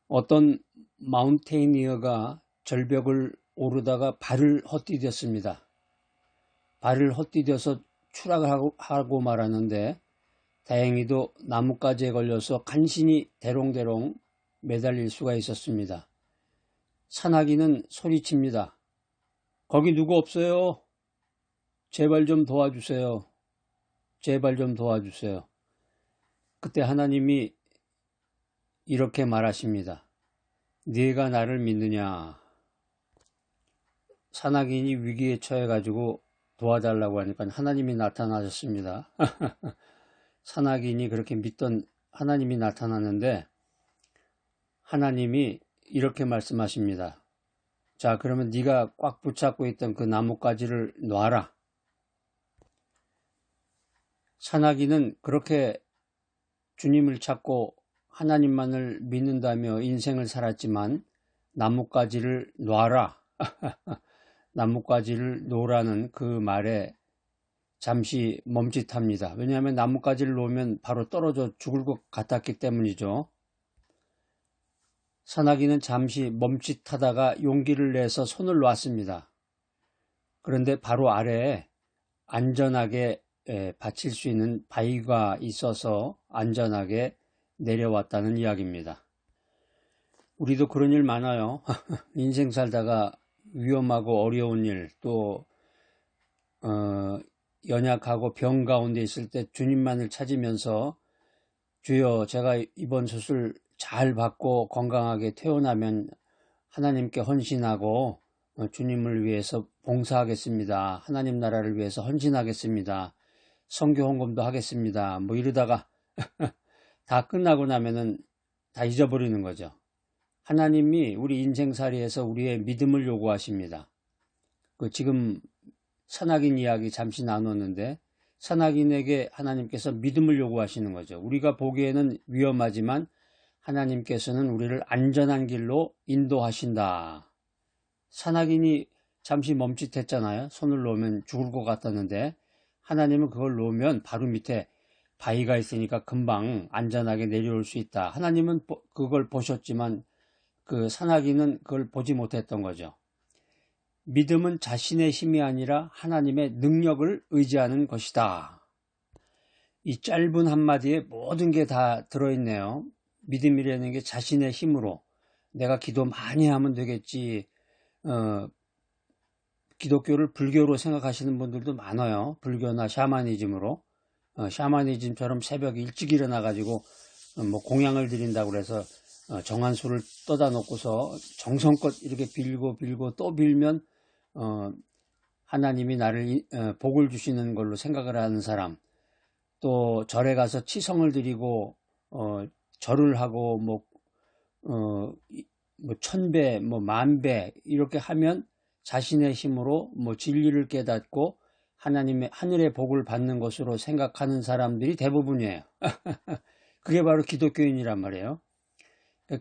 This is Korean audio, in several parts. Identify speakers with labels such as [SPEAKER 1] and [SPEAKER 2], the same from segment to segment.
[SPEAKER 1] 어떤 마운테이니어가 절벽을 오르다가 발을 헛디뎠습니다. 발을 헛디뎌서 추락을 하고 말았는데 다행히도 나뭇가지에 걸려서 간신히 대롱대롱 매달릴 수가 있었습니다. 산악인은 소리칩니다. 거기 누구 없어요? 제발 좀 도와주세요. 제발 좀 도와주세요. 그때 하나님이 이렇게 말하십니다. 네가 나를 믿느냐? 산악인이 위기에 처해가지고 도와달라고 하니까 하나님이 나타나셨습니다. 산악인이 그렇게 믿던 하나님이 나타났는데 하나님이 이렇게 말씀하십니다. 자, 그러면 네가 꽉 붙잡고 있던 그 나뭇가지를 놔라. 산악인은 그렇게 주님을 찾고 하나님만을 믿는다며 인생을 살았지만 나뭇가지를 놔라. 나뭇가지를 놓으라는 그 말에 잠시 멈칫합니다. 왜냐하면 나뭇가지를 놓으면 바로 떨어져 죽을 것 같았기 때문이죠. 산악인은 잠시 멈칫하다가 용기를 내서 손을 놨습니다. 그런데 바로 아래에 안전하게 받칠 수 있는 바위가 있어서 안전하게 내려왔다는 이야기입니다. 우리도 그런 일 많아요. 인생 살다가 위험하고 어려운 일, 또 연약하고 병 가운데 있을 때 주님만을 찾으면서 주여, 제가 이번 수술 잘 받고 건강하게 퇴원하면 하나님께 헌신하고 주님을 위해서 봉사하겠습니다. 하나님 나라를 위해서 헌신하겠습니다. 선교 헌금도 하겠습니다. 뭐 이러다가 다 끝나고 나면은 다 잊어버리는 거죠. 하나님이 우리 인생살이에서 우리의 믿음을 요구하십니다. 지금 산악인 이야기 잠시 나눴는데 산악인에게 하나님께서 믿음을 요구하시는 거죠. 우리가 보기에는 위험하지만 하나님께서는 우리를 안전한 길로 인도하신다. 산악인이 잠시 멈칫했잖아요. 손을 놓으면 죽을 것 같았는데 하나님은 그걸 놓으면 바로 밑에 바위가 있으니까 금방 안전하게 내려올 수 있다. 하나님은 그걸 보셨지만 그 산악인은 그걸 보지 못했던 거죠. 믿음은 자신의 힘이 아니라 하나님의 능력을 의지하는 것이다. 이 짧은 한마디에 모든 게 다 들어있네요. 믿음이라는 게 자신의 힘으로 내가 기도 많이 하면 되겠지. 기독교를 불교로 생각하시는 분들도 많아요. 불교나 샤머니즘으로. 샤머니즘처럼 새벽에 일찍 일어나가지고 뭐 공양을 드린다고 그래서 정한 수를 떠다 놓고서 정성껏 이렇게 빌고 또 빌면 하나님이 나를 복을 주시는 걸로 생각을 하는 사람, 또 절에 가서 치성을 드리고 절을 하고 뭐 1000배, 뭐 10,000배 이렇게 하면 자신의 힘으로 뭐 진리를 깨닫고 하나님의 하늘의 복을 받는 것으로 생각하는 사람들이 대부분이에요. 그게 바로 기독교인이란 말이에요.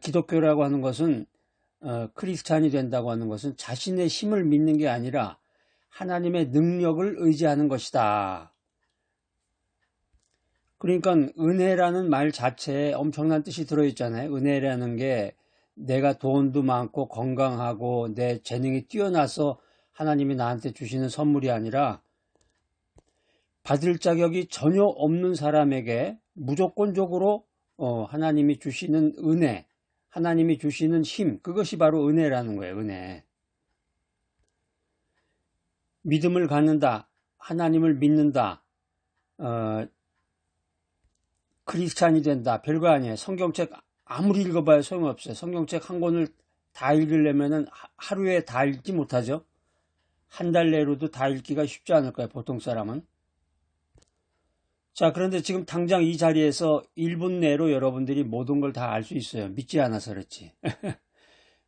[SPEAKER 1] 기독교라고 하는 것은 크리스찬이 된다고 하는 것은 자신의 힘을 믿는 게 아니라 하나님의 능력을 의지하는 것이다. 그러니까 은혜라는 말 자체에 엄청난 뜻이 들어있잖아요. 은혜라는 게 내가 돈도 많고 건강하고 내 재능이 뛰어나서 하나님이 나한테 주시는 선물이 아니라 받을 자격이 전혀 없는 사람에게 무조건적으로 하나님이 주시는 은혜, 하나님이 주시는 힘, 그것이 바로 은혜라는 거예요. 은혜. 믿음을 갖는다, 하나님을 믿는다, 크리스찬이 된다, 별거 아니에요. 성경책 아무리 읽어봐야 소용없어요. 성경책 한 권을 다 읽으려면 하루에 다 읽지 못하죠. 한 달 내로도 다 읽기가 쉽지 않을 거예요. 보통 사람은. 자, 그런데 지금 당장 이 자리에서 1분 내로 여러분들이 모든 걸 다 알 수 있어요. 믿지 않아서 그렇지.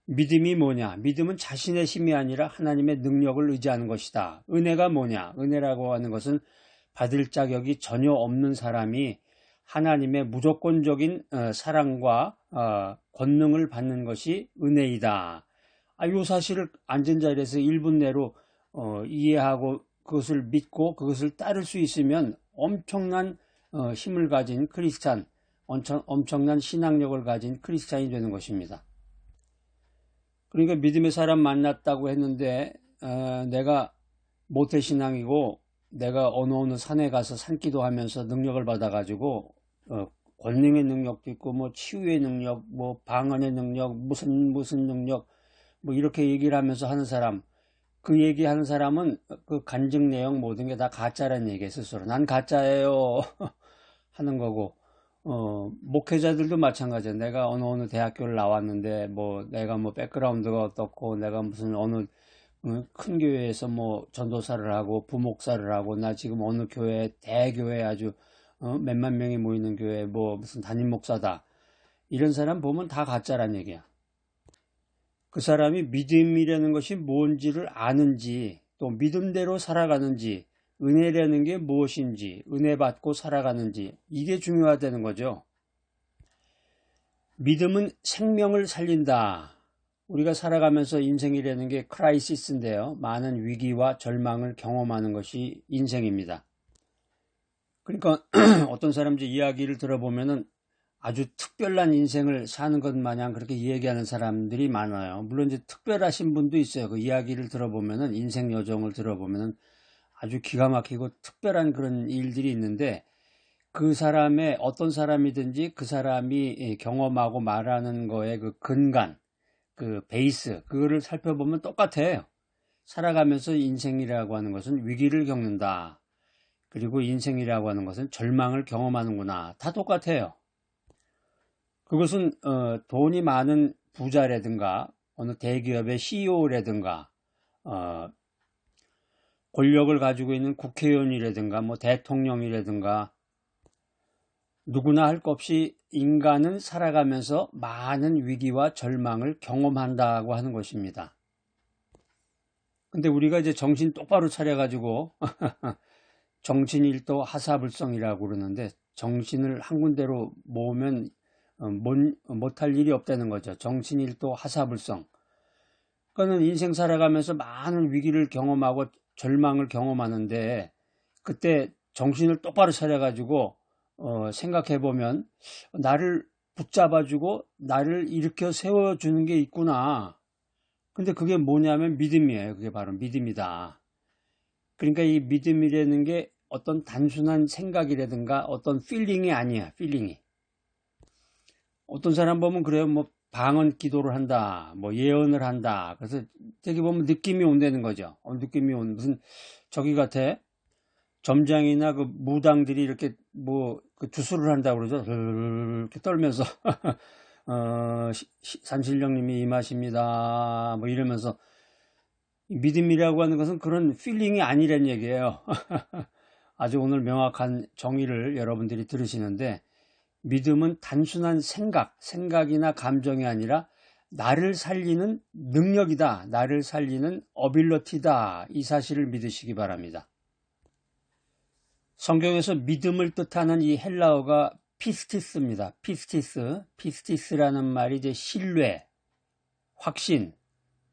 [SPEAKER 1] 믿음이 뭐냐? 믿음은 자신의 힘이 아니라 하나님의 능력을 의지하는 것이다. 은혜가 뭐냐? 은혜라고 하는 것은 받을 자격이 전혀 없는 사람이 하나님의 무조건적인 사랑과 권능을 받는 것이 은혜이다. 이 사실을 앉은 자리에서 1분 내로 이해하고 그것을 믿고 그것을 따를 수 있으면 엄청난 힘을 가진 크리스찬, 엄청난 신앙력을 가진 크리스찬이 되는 것입니다. 그러니까 믿음의 사람 만났다고 했는데 내가 모태신앙이고 내가 어느 산에 가서 산기도 하면서 능력을 받아가지고 권능의 능력도 있고 뭐 치유의 능력, 뭐 방언의 능력, 무슨 능력 뭐 이렇게 얘기를 하면서 하는 사람, 그 얘기하는 사람은 그 간증 내용 모든 게 다 가짜라는 얘기예요. 스스로 난 가짜예요 하는 거고, 목회자들도 마찬가지예요. 내가 어느 대학교를 나왔는데 뭐 내가 뭐 백그라운드가 어떻고 내가 무슨 어느 큰 교회에서 뭐 전도사를 하고 부목사를 하고 나 지금 어느 교회 대교회 아주 몇만 명이 모이는 교회 뭐 무슨 담임 목사다, 이런 사람 보면 다 가짜란 얘기야. 그 사람이 믿음이라는 것이 뭔지를 아는지, 또 믿음대로 살아가는지, 은혜라는 게 무엇인지, 은혜 받고 살아가는지, 이게 중요하다는 거죠. 믿음은 생명을 살린다. 우리가 살아가면서 인생이라는 게 크라이시스인데요. 많은 위기와 절망을 경험하는 것이 인생입니다. 그러니까 어떤 사람들 이야기를 들어보면은 아주 특별한 인생을 사는 것 마냥 그렇게 얘기하는 사람들이 많아요. 물론 이제 특별하신 분도 있어요. 그 이야기를 들어보면은, 인생 여정을 들어보면은 아주 기가 막히고 특별한 그런 일들이 있는데, 그 사람의 어떤 사람이든지 그 사람이 경험하고 말하는 거에 그 근간, 그 베이스, 그거를 살펴보면 똑같아요. 살아가면서 인생이라고 하는 것은 위기를 겪는다. 그리고 인생이라고 하는 것은 절망을 경험하는구나. 다 똑같아요. 그것은 돈이 많은 부자라든가 어느 대기업의 CEO라든가 권력을 가지고 있는 국회의원이라든가 뭐 대통령이라든가 누구나 할 것 없이 인간은 살아가면서 많은 위기와 절망을 경험한다고 하는 것입니다. 근데 우리가 이제 정신 똑바로 차려가지고 정신일도 하사불성이라고 그러는데, 정신을 한 군데로 모으면 못할 일이 없다는 거죠. 정신일도 하사불성. 그거는 인생 살아가면서 많은 위기를 경험하고 절망을 경험하는데, 그때 정신을 똑바로 차려가지고 생각해보면 나를 붙잡아주고 나를 일으켜 세워주는 게 있구나. 근데 그게 뭐냐면 믿음이에요. 그게 바로 믿음이다. 그러니까 이 믿음이라는 게 어떤 단순한 생각이라든가 어떤 필링이 아니야. 필링이. 어떤 사람 보면 그래요. 뭐 방언 기도를 한다, 뭐 예언을 한다. 그래서 되게 보면 느낌이 온다는 거죠. 느낌이 온, 무슨 저기 같아. 점장이나 그 무당들이 이렇게 뭐 그 주술을 한다고 그러죠. 이렇게 떨면서 산신령님이 임하십니다. 뭐 이러면서. 믿음이라고 하는 것은 그런 필링이 아니란 얘기예요. 아주 오늘 명확한 정의를 여러분들이 들으시는데, 믿음은 단순한 생각이나 감정이 아니라 나를 살리는 능력이다. 나를 살리는 어빌러티다. 이 사실을 믿으시기 바랍니다. 성경에서 믿음을 뜻하는 이 헬라어가 피스티스입니다. 피스티스라는 말이 이제 신뢰, 확신,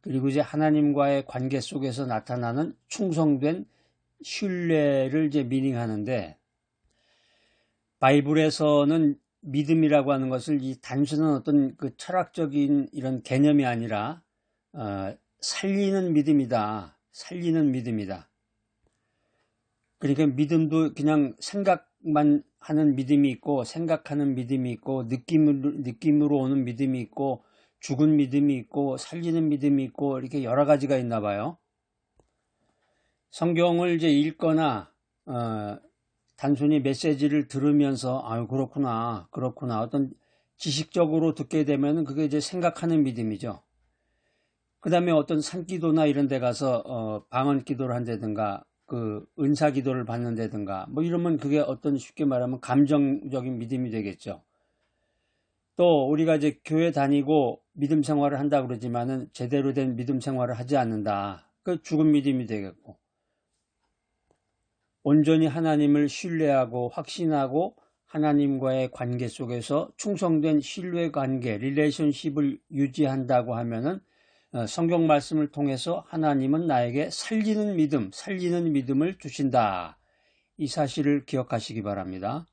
[SPEAKER 1] 그리고 이제 하나님과의 관계 속에서 나타나는 충성된 신뢰를 이제 미닝하는데, 바이블에서는 믿음이라고 하는 것을 이 단순한 어떤 그 철학적인 이런 개념이 아니라 살리는 믿음이다. 살리는 믿음이다. 그러니까 믿음도 그냥 생각만 하는 믿음이 있고, 생각하는 믿음이 있고, 느낌으로 오는 믿음이 있고, 죽은 믿음이 있고, 살리는 믿음이 있고, 이렇게 여러 가지가 있나 봐요. 성경을 이제 읽거나 단순히 메시지를 들으면서 아유 그렇구나 어떤 지식적으로 듣게 되면 그게 이제 생각하는 믿음이죠. 그 다음에 어떤 산기도나 이런 데 가서 방언 기도를 한다든가 그 은사 기도를 받는다든가 뭐 이러면 그게 어떤, 쉽게 말하면 감정적인 믿음이 되겠죠. 또 우리가 이제 교회 다니고 믿음 생활을 한다 그러지만은 제대로 된 믿음 생활을 하지 않는다. 그 죽은 믿음이 되겠고, 온전히 하나님을 신뢰하고 확신하고 하나님과의 관계 속에서 충성된 신뢰 관계, 릴레이션십을 유지한다고 하면은 성경 말씀을 통해서 하나님은 나에게 살리는 믿음을 주신다. 이 사실을 기억하시기 바랍니다.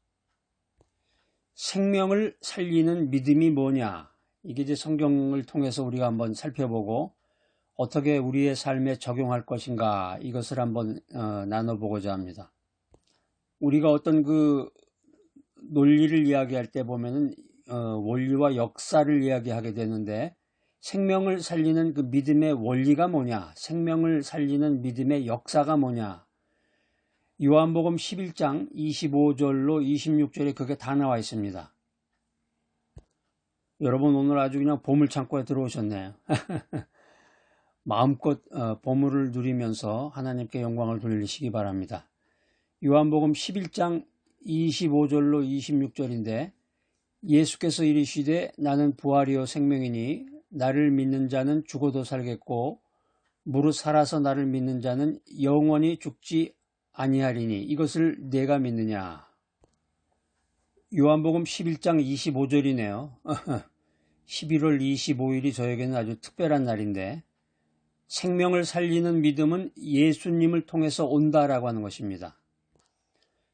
[SPEAKER 1] 생명을 살리는 믿음이 뭐냐? 이게 이제 성경을 통해서 우리가 한번 살펴보고 어떻게 우리의 삶에 적용할 것인가 이것을 한번 나눠보고자 합니다. 우리가 어떤 그 논리를 이야기할 때 보면은 원리와 역사를 이야기하게 되는데 생명을 살리는 그 믿음의 원리가 뭐냐, 생명을 살리는 믿음의 역사가 뭐냐. 요한복음 11장 25절로 26절에 그게 다 나와 있습니다. 여러분 오늘 아주 그냥 보물창고에 들어오셨네요. 마음껏 보물을 누리면서 하나님께 영광을 돌리시기 바랍니다. 요한복음 11장 25절로 26절인데 예수께서 이르시되 나는 부활이요 생명이니 나를 믿는 자는 죽어도 살겠고 무릇 살아서 나를 믿는 자는 영원히 죽지 아니하리니 이것을 내가 믿느냐. 요한복음 11장 25절이네요. 11월 25일이 저에게는 아주 특별한 날인데 생명을 살리는 믿음은 예수님을 통해서 온다라고 하는 것입니다.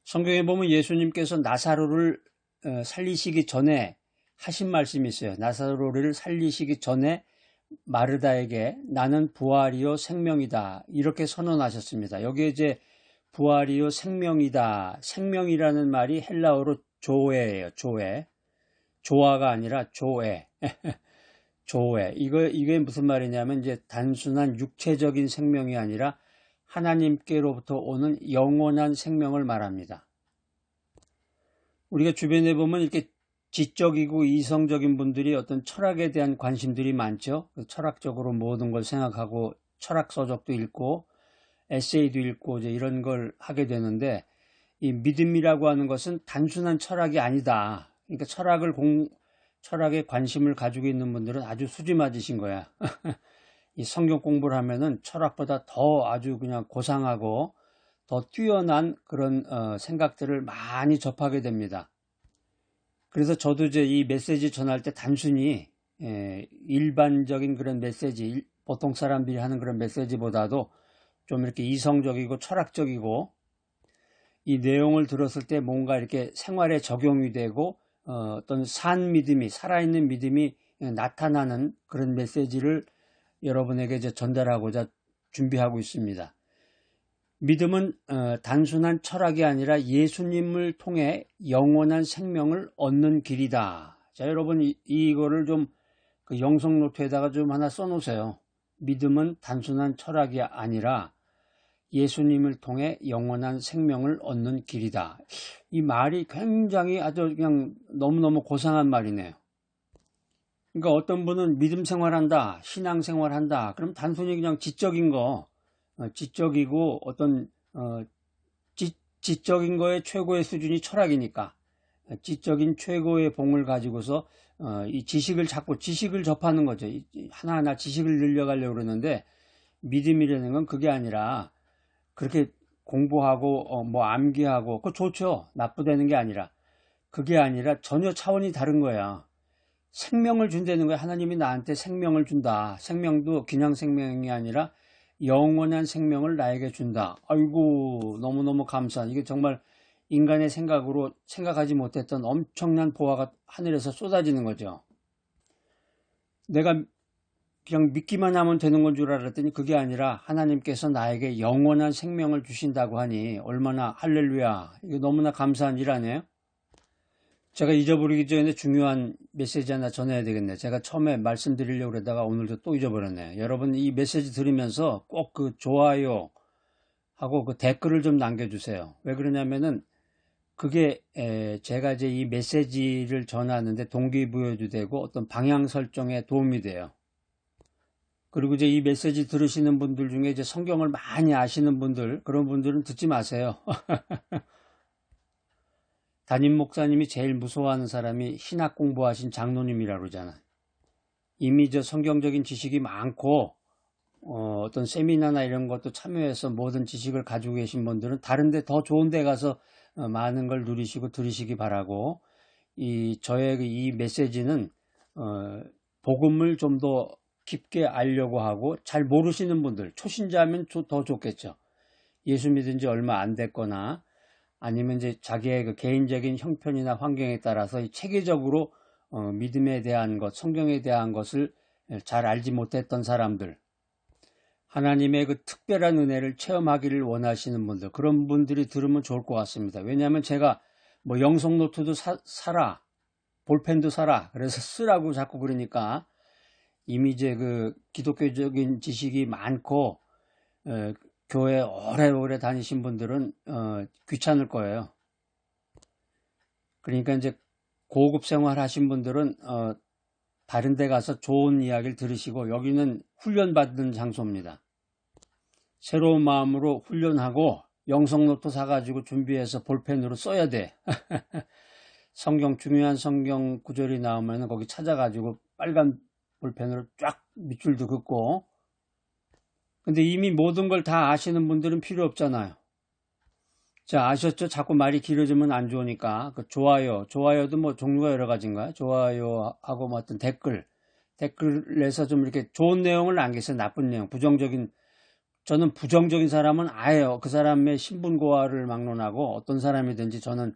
[SPEAKER 1] 성경에 보면 예수님께서 나사로를 살리시기 전에 하신 말씀이 있어요. 나사로를 살리시기 전에 마르다에게 나는 부활이요 생명이다 이렇게 선언하셨습니다. 여기에 이제 부활이요 생명이다. 생명이라는 말이 헬라어로 조에예요. 조에. 조화가 아니라 조에. 조에. 이게 무슨 말이냐면 이제 단순한 육체적인 생명이 아니라 하나님께로부터 오는 영원한 생명을 말합니다. 우리가 주변에 보면 이렇게 지적이고 이성적인 분들이 어떤 철학에 대한 관심들이 많죠. 철학적으로 모든 걸 생각하고 철학 서적도 읽고 에세이도 읽고 이제 이런 걸 하게 되는데 이 믿음이라고 하는 것은 단순한 철학이 아니다. 그러니까 철학에 관심을 가지고 있는 분들은 아주 수지 맞으신 거야. 이 성경 공부를 하면은 철학보다 더 아주 그냥 고상하고 더 뛰어난 그런 생각들을 많이 접하게 됩니다. 그래서 저도 이제 이 메시지 전할 때 단순히 일반적인 그런 메시지, 보통 사람들이 하는 그런 메시지보다도 좀 이렇게 이성적이고 철학적이고 이 내용을 들었을 때 뭔가 이렇게 생활에 적용이 되고 어떤 산 믿음이, 살아있는 믿음이 나타나는 그런 메시지를 여러분에게 이제 전달하고자 준비하고 있습니다. 믿음은 단순한 철학이 아니라 예수님을 통해 영원한 생명을 얻는 길이다. 자, 여러분 이거를 좀 그 영성 노트에다가 좀 하나 써놓으세요. 믿음은 단순한 철학이 아니라 예수님을 통해 영원한 생명을 얻는 길이다. 이 말이 굉장히 아주 그냥 너무너무 고상한 말이네요. 그러니까 어떤 분은 믿음 생활한다, 신앙 생활한다. 그럼 단순히 그냥 지적인 거, 지적이고 어떤 지적인 거의 최고의 수준이 철학이니까 지적인 최고의 봉을 가지고서 이 지식을 자꾸 지식을 접하는 거죠. 하나하나 지식을 늘려가려고 그러는데 믿음이라는 건 그게 아니라 그렇게 공부하고 뭐 암기하고 그거 좋죠. 나쁘다는 게 아니라 그게 아니라 전혀 차원이 다른 거야. 생명을 준다는 거야. 하나님이 나한테 생명을 준다. 생명도 그냥 생명이 아니라 영원한 생명을 나에게 준다. 아이고 너무너무 감사한 이게 정말 인간의 생각으로 생각하지 못했던 엄청난 보화가 하늘에서 쏟아지는 거죠. 내가 그냥 믿기만 하면 되는 건 줄 알았더니 그게 아니라 하나님께서 나에게 영원한 생명을 주신다고 하니 얼마나 할렐루야. 이거 너무나 감사한 일 아니에요? 제가 잊어버리기 전에 중요한 메시지 하나 전해야 되겠네요. 제가 처음에 말씀드리려고 그러다가 오늘도 또 잊어버렸네요. 여러분 이 메시지 들으면서 꼭 그 좋아요 하고 그 댓글을 좀 남겨주세요. 왜 그러냐면은 그게 제가 이제 이 메시지를 전하는데 동기부여도 되고 어떤 방향 설정에 도움이 돼요. 그리고 이제 이 메시지 들으시는 분들 중에 이제 성경을 많이 아시는 분들, 그런 분들은 듣지 마세요. 담임 목사님이 제일 무서워하는 사람이 신학 공부하신 장로님이라고 그러잖아. 이미 저 성경적인 지식이 많고 어떤 세미나나 이런 것도 참여해서 모든 지식을 가지고 계신 분들은 다른데 더 좋은 데 가서 많은 걸 누리시고 들으시기 바라고 저의 이 메시지는 복음을 좀 더 깊게 알려고 하고 잘 모르시는 분들 초신자면 더 좋겠죠. 예수 믿은 지 얼마 안 됐거나 아니면 이제 자기의 그 개인적인 형편이나 환경에 따라서 체계적으로 믿음에 대한 것, 성경에 대한 것을 잘 알지 못했던 사람들, 하나님의 그 특별한 은혜를 체험하기를 원하시는 분들, 그런 분들이 들으면 좋을 것 같습니다. 왜냐하면 제가 뭐 영성 노트도 사라, 볼펜도 사라, 그래서 쓰라고 자꾸 그러니까 이미 이제 그 기독교적인 지식이 많고 교회 오래오래 다니신 분들은 귀찮을 거예요. 그러니까 이제 고급 생활 하신 분들은 다른 데 가서 좋은 이야기를 들으시고, 여기는 훈련받는 장소입니다. 새로운 마음으로 훈련하고 영성노트 사가지고 준비해서 볼펜으로 써야 돼. 중요한 성경 구절이 나오면 거기 찾아가지고 빨간 볼펜으로 쫙 밑줄도 긋고. 근데 이미 모든 걸 다 아시는 분들은 필요 없잖아요. 자, 아셨죠? 자꾸 말이 길어지면 안 좋으니까. 그 좋아요도 뭐 종류가 여러 가지인가요? 좋아요하고 뭐 어떤 댓글에서 좀 이렇게 좋은 내용을 남기세요. 나쁜 내용, 저는 부정적인 사람은 아예 그 사람의 신분고하를 막론하고 어떤 사람이든지 저는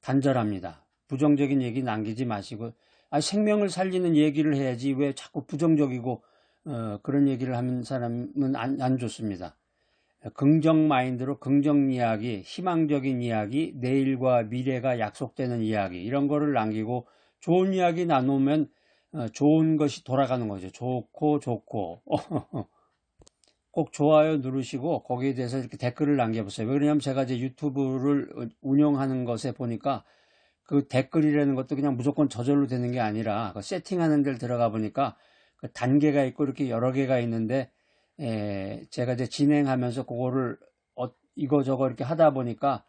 [SPEAKER 1] 단절합니다. 부정적인 얘기 남기지 마시고, 생명을 살리는 얘기를 해야지 왜 자꾸 부정적이고 그런 얘기를 하는 사람은 안 좋습니다. 긍정 마인드로 긍정 이야기, 희망적인 이야기, 내일과 미래가 약속되는 이야기, 이런 거를 남기고 좋은 이야기 나누면 좋은 것이 돌아가는 거죠. 좋고 꼭 좋아요 누르시고 거기에 대해서 이렇게 댓글을 남겨보세요. 왜냐하면 제가 이제 유튜브를 운영하는 것에 보니까 그 댓글이라는 것도 그냥 무조건 저절로 되는 게 아니라 그 세팅하는 데를 들어가 보니까 그 단계가 있고 이렇게 여러 개가 있는데, 제가 이제 진행하면서 그거를 이거저거 이렇게 하다 보니까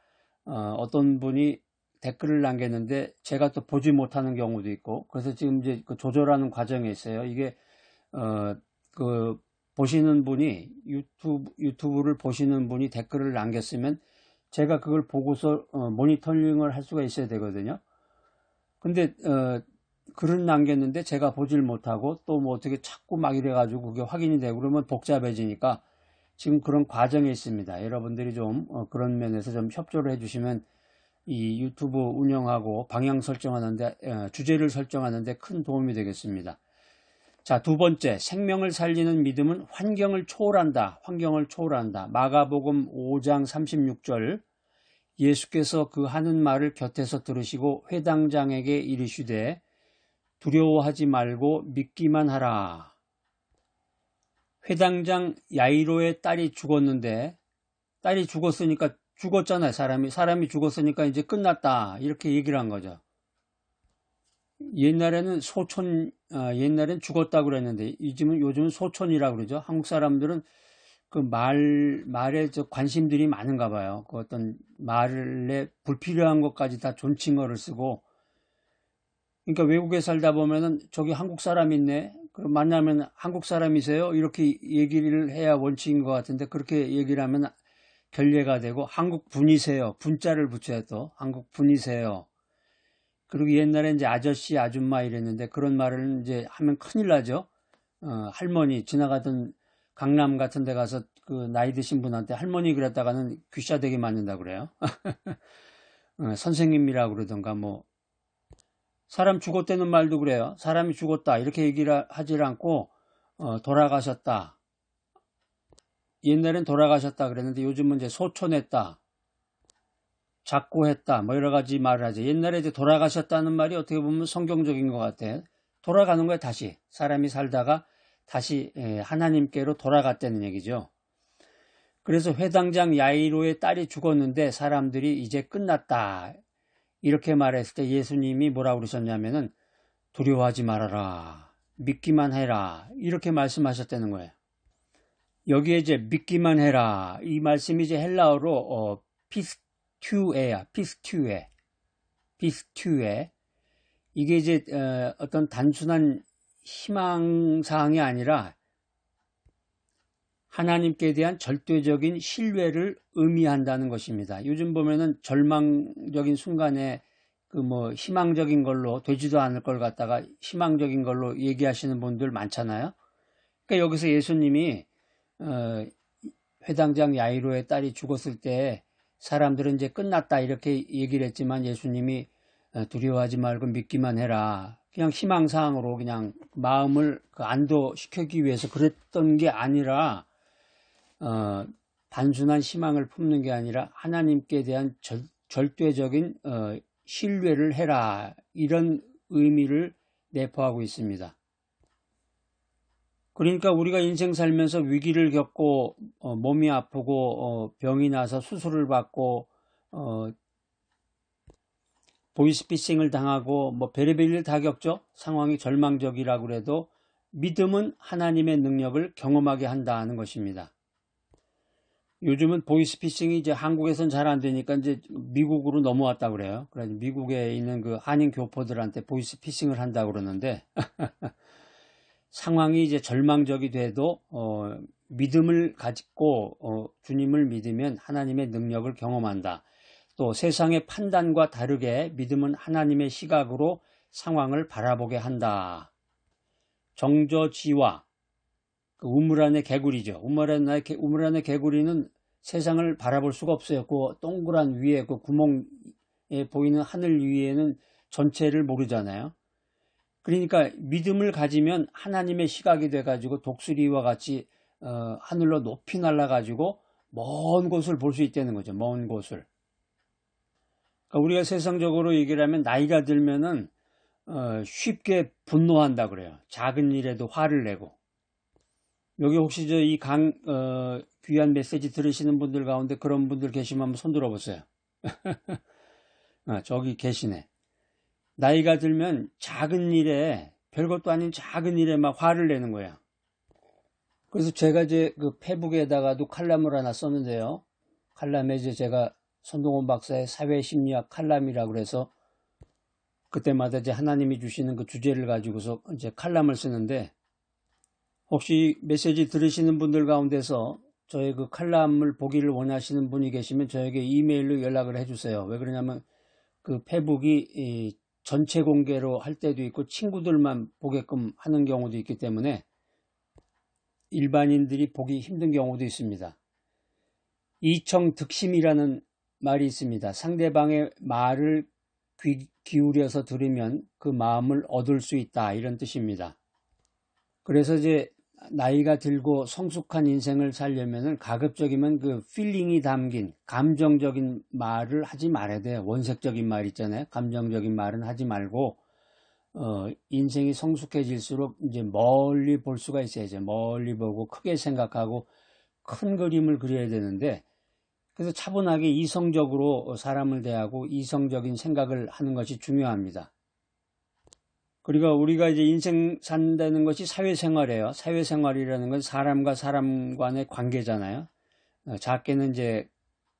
[SPEAKER 1] 어떤 분이 댓글을 남겼는데 제가 또 보지 못하는 경우도 있고, 그래서 지금 이제 그 조절하는 과정에 있어요. 이게 그 보시는 분이 유튜브를 보시는 분이 댓글을 남겼으면 제가 그걸 보고서 모니터링을 할 수가 있어야 되거든요. 근데 글은 남겼는데 제가 보질 못하고 또 뭐 어떻게 자꾸 막 이래가지고 그게 확인이 되고 그러면 복잡해지니까 지금 그런 과정에 있습니다. 여러분들이 좀 그런 면에서 좀 협조를 해주시면 이 유튜브 운영하고 방향 설정하는데, 주제를 설정하는데 큰 도움이 되겠습니다. 자, 두 번째, 생명을 살리는 믿음은 환경을 초월한다. 마가복음 5장 36절, 예수께서 그 하는 말을 곁에서 들으시고 회당장에게 이르시되 두려워하지 말고 믿기만 하라. 회당장 야이로의 딸이 죽었는데, 딸이 죽었으니까 죽었잖아요. 사람이 죽었으니까 이제 끝났다, 이렇게 얘기를 한 거죠. 옛날에는 옛날엔 죽었다고 그랬는데 요즘은 소촌이라고 그러죠. 한국 사람들은 그 말에 관심들이 많은가 봐요. 그 어떤 말에 불필요한 것까지 다 존칭어를 쓰고. 그러니까 외국에 살다 보면은 저기 한국 사람 있네, 그럼 만나면 한국 사람이세요? 이렇게 얘기를 해야 원칙인 것 같은데, 그렇게 얘기를 하면 결례가 되고, 한국 분이세요, 분자를 붙여야 또 한국 분이세요. 그리고 옛날에 이제 아저씨, 아줌마 이랬는데 그런 말을 이제 하면 큰일 나죠. 할머니, 지나가던 강남 같은 데 가서 그 나이 드신 분한테 할머니 그랬다가는 귀싸대기 맞는다 그래요. 선생님이라고 그러던가 뭐. 사람 죽었다는 말도 그래요. 사람이 죽었다 이렇게 얘기를 하질 않고 돌아가셨다. 옛날엔 돌아가셨다 그랬는데 요즘은 이제 소천했다, 작고했다, 뭐 여러 가지 말을 하죠. 옛날에 이제 돌아가셨다는 말이 어떻게 보면 성경적인 것 같아. 돌아가는 거야, 다시. 사람이 살다가 다시 하나님께로 돌아갔다는 얘기죠. 그래서 회당장 야이로의 딸이 죽었는데 사람들이 이제 끝났다, 이렇게 말했을 때 예수님이 뭐라고 그러셨냐면은 두려워하지 말아라, 믿기만 해라, 이렇게 말씀하셨다는 거예요. 여기에 이제 믿기만 해라, 이 말씀이 이제 헬라어로 피스튜에. 이게 이제 어떤 단순한 희망사항이 아니라 하나님께 대한 절대적인 신뢰를 의미한다는 것입니다. 요즘 보면은 절망적인 순간에 그 뭐 희망적인 걸로 되지도 않을 걸 갖다가 희망적인 걸로 얘기하시는 분들 많잖아요. 그러니까 여기서 예수님이 회당장 야이로의 딸이 죽었을 때 사람들은 이제 끝났다 이렇게 얘기를 했지만 예수님이 두려워하지 말고 믿기만 해라, 그냥 희망사항으로 그냥 마음을 안도시키기 위해서 그랬던 게 아니라 단순한 희망을 품는 게 아니라 하나님께 대한 절대적인 신뢰를 해라, 이런 의미를 내포하고 있습니다. 그러니까 우리가 인생 살면서 위기를 겪고 몸이 아프고 병이 나서 수술을 받고 보이스피싱을 당하고 뭐 별의별 일 다 겪죠. 상황이 절망적이라고 해도 믿음은 하나님의 능력을 경험하게 한다는 것입니다. 요즘은 보이스피싱이 이제 한국에선 잘 안 되니까 이제 미국으로 넘어왔다 그래요. 그래서 미국에 있는 그 한인 교포들한테 보이스피싱을 한다 그러는데 상황이 이제 절망적이 돼도 믿음을 가지고 주님을 믿으면 하나님의 능력을 경험한다. 또 세상의 판단과 다르게 믿음은 하나님의 시각으로 상황을 바라보게 한다. 정저지와 그 우물 안의 개구리죠. 우물 안의 개구리는 세상을 바라볼 수가 없어요. 그 동그란 위에 그 구멍에 보이는 하늘 위에는 전체를 모르잖아요. 그러니까 믿음을 가지면 하나님의 시각이 돼가지고 독수리와 같이 하늘로 높이 날아가지고 먼 곳을 볼 수 있다는 거죠. 먼 곳을. 그러니까 우리가 세상적으로 얘기를 하면 나이가 들면은 쉽게 분노한다 그래요. 작은 일에도 화를 내고. 여기 혹시 이 귀한 메시지 들으시는 분들 가운데 그런 분들 계시면 한번 손 들어보세요. 저기 계시네. 나이가 들면 작은 일에, 별것도 아닌 작은 일에 막 화를 내는 거야. 그래서 제가 이제 그 페북에다가도 칼럼을 하나 썼는데요. 칼럼에 이제 제가 손동원 박사의 사회심리학 칼럼이라고 그래서 그때마다 이제 하나님이 주시는 그 주제를 가지고서 이제 칼럼을 쓰는데, 혹시 메시지 들으시는 분들 가운데서 저의 그 칼럼을 보기를 원하시는 분이 계시면 저에게 이메일로 연락을 해주세요. 왜 그러냐면 그 페북이 전체 공개로 할 때도 있고 친구들만 보게끔 하는 경우도 있기 때문에 일반인들이 보기 힘든 경우도 있습니다. 이청득심이라는 말이 있습니다. 상대방의 말을 귀 기울여서 들으면 그 마음을 얻을 수 있다, 이런 뜻입니다. 그래서 이제 나이가 들고 성숙한 인생을 살려면은 가급적이면 그 필링이 담긴 감정적인 말을 하지 말아야 돼요. 원색적인 말 있잖아요. 감정적인 말은 하지 말고 인생이 성숙해질수록 이제 멀리 볼 수가 있어야죠. 멀리 보고 크게 생각하고 큰 그림을 그려야 되는데, 그래서 차분하게 이성적으로 사람을 대하고 이성적인 생각을 하는 것이 중요합니다. 그리고 우리가 이제 인생 산다는 것이 사회생활이에요. 사회생활이라는 건 사람과 사람 간의 관계잖아요. 작게는 이제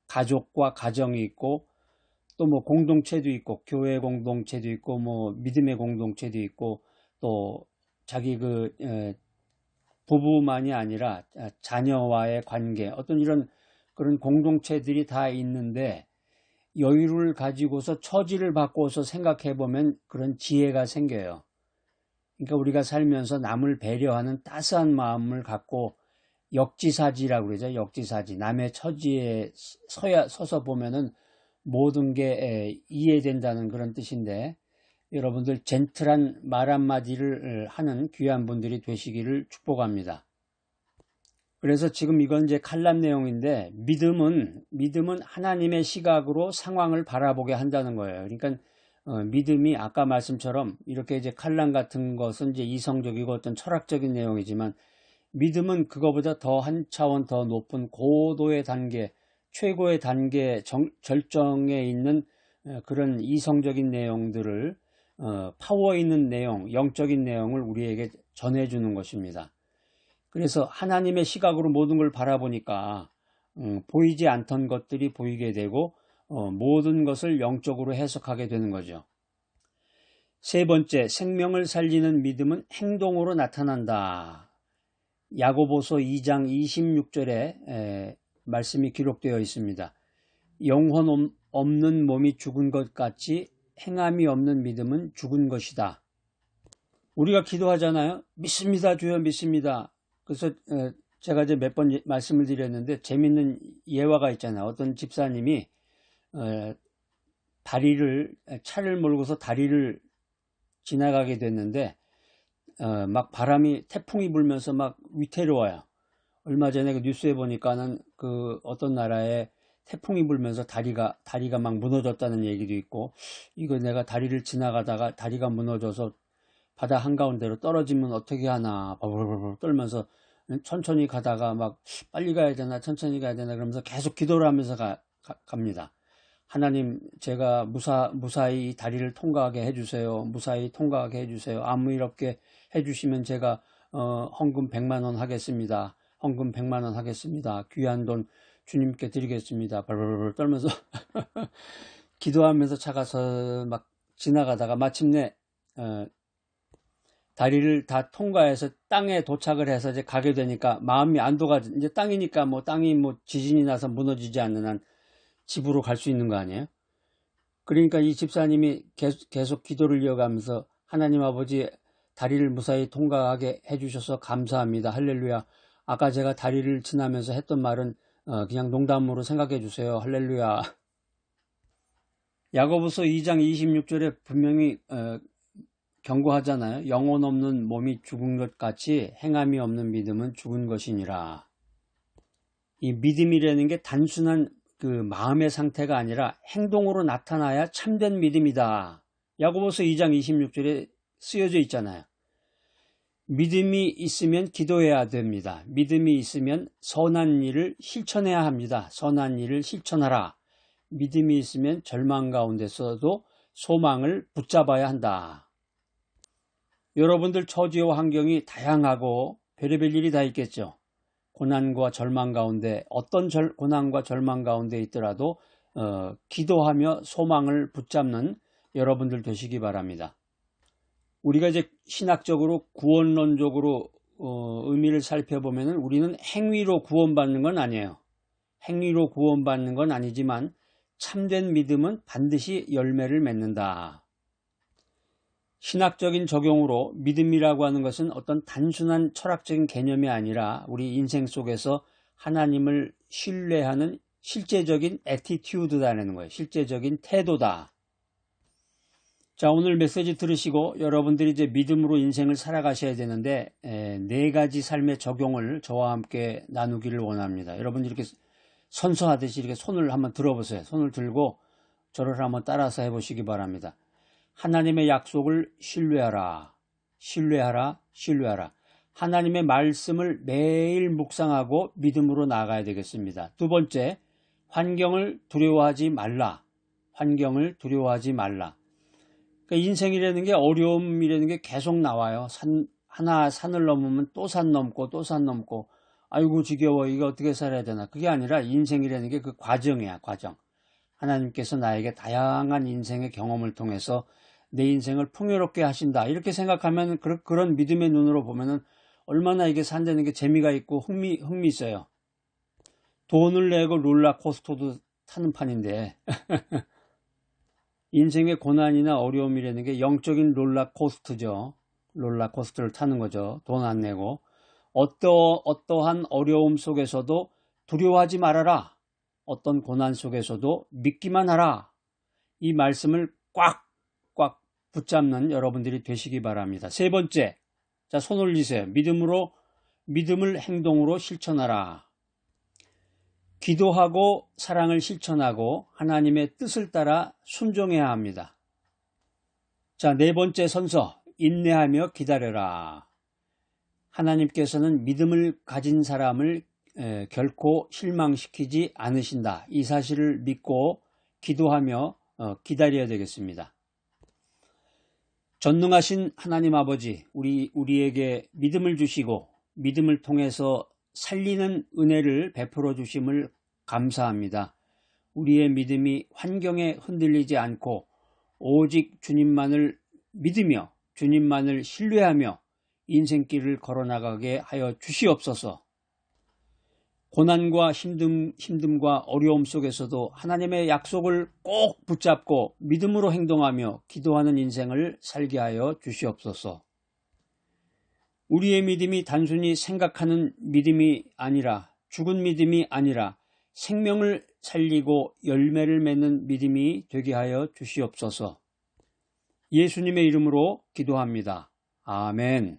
[SPEAKER 1] 가족과 가정이 있고, 또 뭐 공동체도 있고, 교회 공동체도 있고, 뭐 믿음의 공동체도 있고, 또 자기 부부만이 아니라 자녀와의 관계, 어떤 이런 그런 공동체들이 다 있는데, 여유를 가지고서 처지를 바꿔서 생각해 보면 그런 지혜가 생겨요. 그러니까 우리가 살면서 남을 배려하는 따스한 마음을 갖고, 역지사지라고 그러죠. 역지사지. 남의 처지에 서서 보면은 모든 게 이해된다는 그런 뜻인데, 여러분들 젠틀한 말 한마디를 하는 귀한 분들이 되시기를 축복합니다. 그래서 지금 이건 이제 칼럼 내용인데, 믿음은 하나님의 시각으로 상황을 바라보게 한다는 거예요. 그러니까 믿음이 아까 말씀처럼 이렇게 이제 칼럼 같은 것은 이제 이성적이고 어떤 철학적인 내용이지만, 믿음은 그거보다 더 한 차원 더 높은 고도의 단계, 최고의 단계, 절정에 있는 그런 이성적인 내용들을 파워 있는 내용, 영적인 내용을 우리에게 전해주는 것입니다. 그래서 하나님의 시각으로 모든 걸 바라보니까 보이지 않던 것들이 보이게 되고 모든 것을 영적으로 해석하게 되는 거죠. 세 번째, 생명을 살리는 믿음은 행동으로 나타난다. 야고보서 2장 26절에 말씀이 기록되어 있습니다. 영혼 없는 몸이 죽은 것 같이 행함이 없는 믿음은 죽은 것이다. 우리가 기도하잖아요. 믿습니다, 주여 믿습니다. 그래서 제가 이제 몇 번 말씀을 드렸는데 재밌는 예화가 있잖아요. 어떤 집사님이 차를 몰고서 다리를 지나가게 됐는데 막 바람이 태풍이 불면서 막 위태로워요. 얼마 전에 그 뉴스에 보니까는 그 어떤 나라에 태풍이 불면서 다리가 막 무너졌다는 얘기도 있고, 이거 내가 다리를 지나가다가 다리가 무너져서 바다 한가운데로 떨어지면 어떻게 하나 버블버블 떨면서 천천히 가다가 막 빨리 가야 되나 천천히 가야 되나 그러면서 계속 기도를 하면서 갑니다. 하나님, 제가 무사히 다리를 통과하게 해주세요. 무사히 통과하게 해주세요. 아무 일 없게 해주시면 제가 헌금 100만 원 하겠습니다. 헌금 100만 원 하겠습니다. 귀한 돈 주님께 드리겠습니다. 벌벌벌 떨면서 기도하면서 차가서 막 지나가다가 마침내 다리를 다 통과해서 땅에 도착을 해서 이제 가게 되니까 마음이 안도가, 이제 땅이니까 뭐 땅이 뭐 지진이 나서 무너지지 않는 한 집으로 갈 수 있는 거 아니에요? 그러니까 이 집사님이 계속 기도를 이어가면서 하나님 아버지, 다리를 무사히 통과하게 해주셔서 감사합니다. 할렐루야. 아까 제가 다리를 지나면서 했던 말은 그냥 농담으로 생각해 주세요. 할렐루야. 야고보서 2장 26절에 분명히 경고하잖아요. 영혼 없는 몸이 죽은 것 같이 행함이 없는 믿음은 죽은 것이니라. 이 믿음이라는 게 단순한 그 마음의 상태가 아니라 행동으로 나타나야 참된 믿음이다. 야고보서 2장 26절에 쓰여져 있잖아요. 믿음이 있으면 기도해야 됩니다. 믿음이 있으면 선한 일을 실천해야 합니다. 선한 일을 실천하라. 믿음이 있으면 절망 가운데서도 소망을 붙잡아야 한다. 여러분들 처지와 환경이 다양하고 별의별 일이 다 있겠죠. 고난과 절망 가운데, 어떤 고난과 절망 가운데 있더라도 기도하며 소망을 붙잡는 여러분들 되시기 바랍니다. 우리가 이제 신학적으로 구원론적으로 의미를 살펴보면 우리는 행위로 구원받는 건 아니에요. 행위로 구원받는 건 아니지만 참된 믿음은 반드시 열매를 맺는다. 신학적인 적용으로 믿음이라고 하는 것은 어떤 단순한 철학적인 개념이 아니라 우리 인생 속에서 하나님을 신뢰하는 실제적인 애티튜드다라는 거예요. 실제적인 태도다. 자, 오늘 메시지 들으시고 여러분들이 이제 믿음으로 인생을 살아가셔야 되는데 4가지 삶의 적용을 저와 함께 나누기를 원합니다. 여러분들이 이렇게 선서하듯이 이렇게 손을 한번 들어보세요. 손을 들고 저를 한번 따라서 해보시기 바랍니다. 하나님의 약속을 신뢰하라. 신뢰하라. 신뢰하라. 하나님의 말씀을 매일 묵상하고 믿음으로 나아가야 되겠습니다. 2번째, 환경을 두려워하지 말라. 환경을 두려워하지 말라. 그러니까 인생이라는 게, 어려움이라는 게 계속 나와요. 산을 넘으면 또 산 넘고 또 산 넘고, 아이고 지겨워, 이거 어떻게 살아야 되나. 그게 아니라 인생이라는 게 그 과정이야. 과정. 하나님께서 나에게 다양한 인생의 경험을 통해서 내 인생을 풍요롭게 하신다, 이렇게 생각하면 그런 믿음의 눈으로 보면은 얼마나 이게 산다는 게 재미가 있고 흥미 있어요. 돈을 내고 롤러코스터도 타는 판인데 인생의 고난이나 어려움이라는 게 영적인 롤러코스터죠. 롤러코스터를 타는 거죠. 돈 안 내고. 어떠한 어려움 속에서도 두려워하지 말아라. 어떤 고난 속에서도 믿기만 하라. 이 말씀을 꽉 붙잡는 여러분들이 되시기 바랍니다. 3번째, 자, 손 올리세요. 믿음을 행동으로 실천하라. 기도하고 사랑을 실천하고 하나님의 뜻을 따라 순종해야 합니다. 자, 4번째 선서, 인내하며 기다려라. 하나님께서는 믿음을 가진 사람을 결코 실망시키지 않으신다. 이 사실을 믿고 기도하며 기다려야 되겠습니다. 전능하신 하나님 아버지, 우리에게 믿음을 주시고 믿음을 통해서 살리는 은혜를 베풀어 주심을 감사합니다. 우리의 믿음이 환경에 흔들리지 않고 오직 주님만을 믿으며 주님만을 신뢰하며 인생길을 걸어나가게 하여 주시옵소서. 고난과 힘듦과 어려움 속에서도 하나님의 약속을 꼭 붙잡고 믿음으로 행동하며 기도하는 인생을 살게 하여 주시옵소서. 우리의 믿음이 단순히 생각하는 믿음이 아니라, 죽은 믿음이 아니라 생명을 살리고 열매를 맺는 믿음이 되게 하여 주시옵소서. 예수님의 이름으로 기도합니다. 아멘.